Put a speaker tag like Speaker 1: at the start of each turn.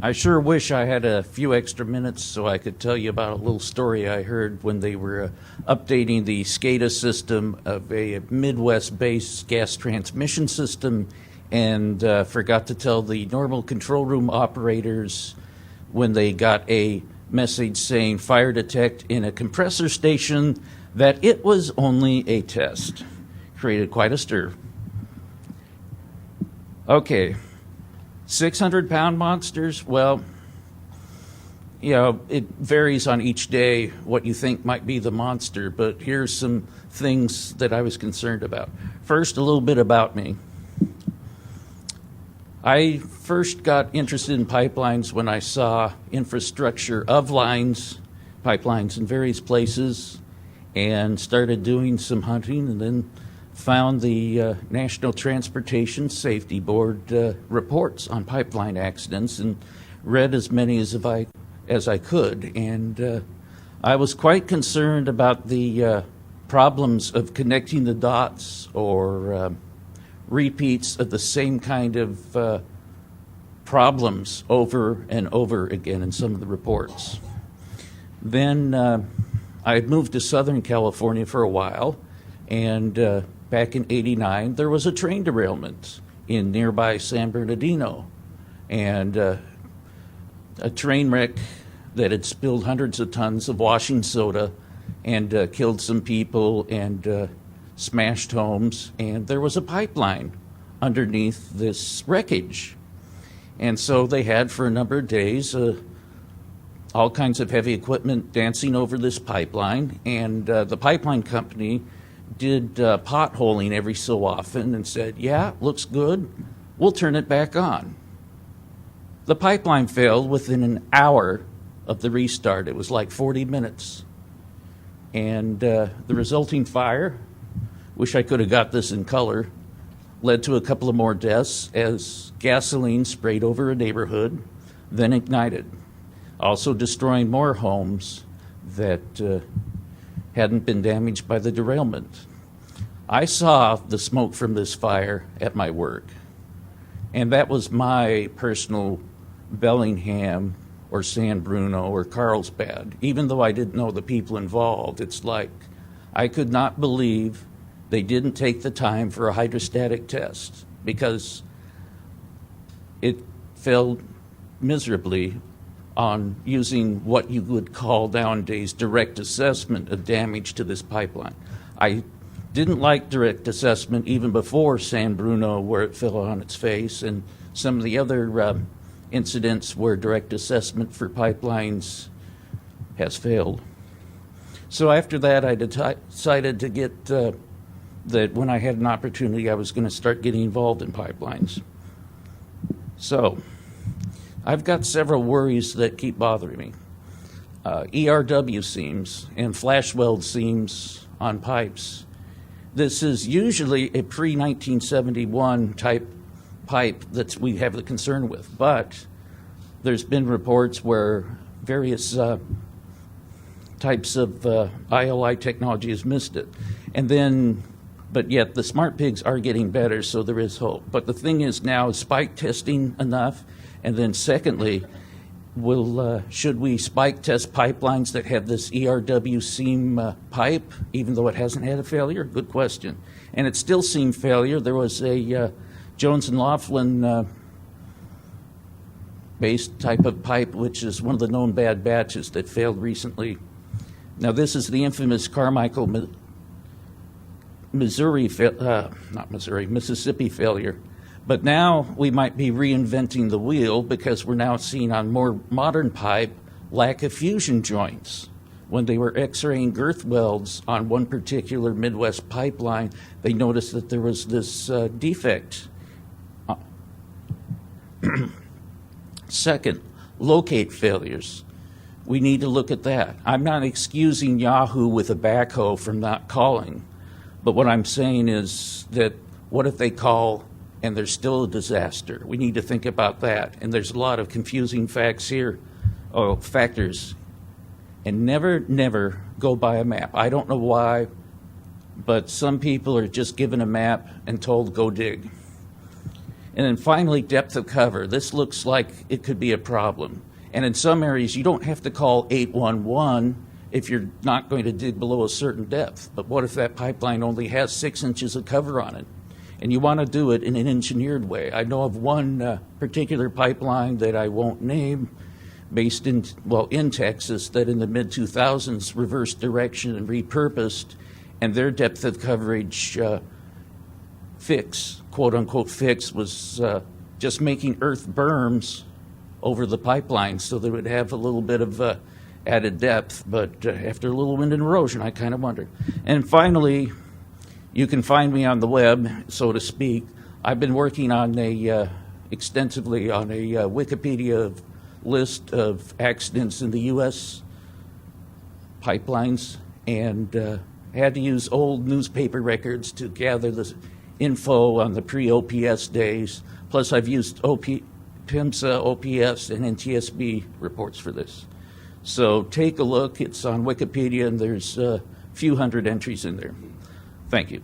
Speaker 1: I sure wish I had a few extra minutes so I could tell you about a little story I heard when they were updating the SCADA system of a Midwest-based gas transmission system, and forgot to tell the normal control room operators when they got a message saying fire detect in a compressor station that it was only a test. Created quite a stir. Okay. 600-pound monsters, well, you know, it varies on each day what you think might be the monster, but here's some things that I was concerned about. First, a little bit about me. I first got interested in pipelines when I saw infrastructure of pipelines in various places, and started doing some hunting, and then found the National Transportation Safety Board reports on pipeline accidents and read as many as I could. And I was quite concerned about the problems of connecting the dots or repeats of the same kind of problems over and over again in some of the reports. Then I had moved to Southern California for a while, and back in '89, there was a train derailment in nearby San Bernardino, and a train wreck that had spilled hundreds of tons of washing soda and killed some people and smashed homes, and there was a pipeline underneath this wreckage. And so they had, for a number of days, all kinds of heavy equipment dancing over this pipeline, and the pipeline company did potholing every so often and said, yeah, looks good, we'll turn it back on. The pipeline failed within an hour of the restart. It was like 40 minutes. And the resulting fire, wish I could have got this in color, led to a couple of more deaths as gasoline sprayed over a neighborhood, then ignited, also destroying more homes that hadn't been damaged by the derailment. I saw the smoke from this fire at my work, and that was my personal Bellingham or San Bruno or Carlsbad. Even though I didn't know the people involved, it's like I could not believe they didn't take the time for a hydrostatic test, because it failed miserably on using what you would call nowadays direct assessment of damage to this pipeline. I didn't like direct assessment even before San Bruno, where it fell on its face, and some of the other incidents where direct assessment for pipelines has failed. So after that, I decided to get that when I had an opportunity, I was going to start getting involved in pipelines. So I've got several worries that keep bothering me. ERW seams and flash weld seams on pipes. This is usually a pre-1971 type pipe that we have the concern with, but there's been reports where various types of ILI technology has missed it. But yet the smart pigs are getting better, so there is hope. But the thing is now, is spike testing enough? And then secondly, should we spike test pipelines that have this ERW seam pipe, even though it hasn't had a failure? Good question. And it still seam failure. There was a Jones and Laughlin based type of pipe, which is one of the known bad batches that failed recently. Now this is the infamous Carmichael, Mississippi failure. But now we might be reinventing the wheel, because we're now seeing on more modern pipe lack of fusion joints. When they were x-raying girth welds on one particular Midwest pipeline, they noticed that there was this defect. Second, locate failures. We need to look at that. I'm not excusing Yahoo with a backhoe from not calling, but what I'm saying is that what if they call and there's still a disaster? We need to think about that. And there's a lot of confusing factors. And never go by a map. I don't know why, but some people are just given a map and told go dig. And then finally, depth of cover. This looks like it could be a problem. And in some areas, you don't have to call 811 if you're not going to dig below a certain depth. But what if that pipeline only has 6 inches of cover on it? And you want to do it in an engineered way. I know of one particular pipeline that I won't name, based in Texas, that in the mid-2000s reversed direction and repurposed, and their depth of coverage fix, quote-unquote fix, was just making earth berms over the pipeline so that it would have a little bit of added depth. But after a little wind and erosion, I kind of wondered. And finally, you can find me on the web, so to speak. I've been working on extensively on a Wikipedia list of accidents in the U.S. pipelines, and had to use old newspaper records to gather the info on the pre-OPS days. Plus, I've used PIMSA, OPS, and NTSB reports for this. So take a look. It's on Wikipedia, and there's a few hundred entries in there. Thank you.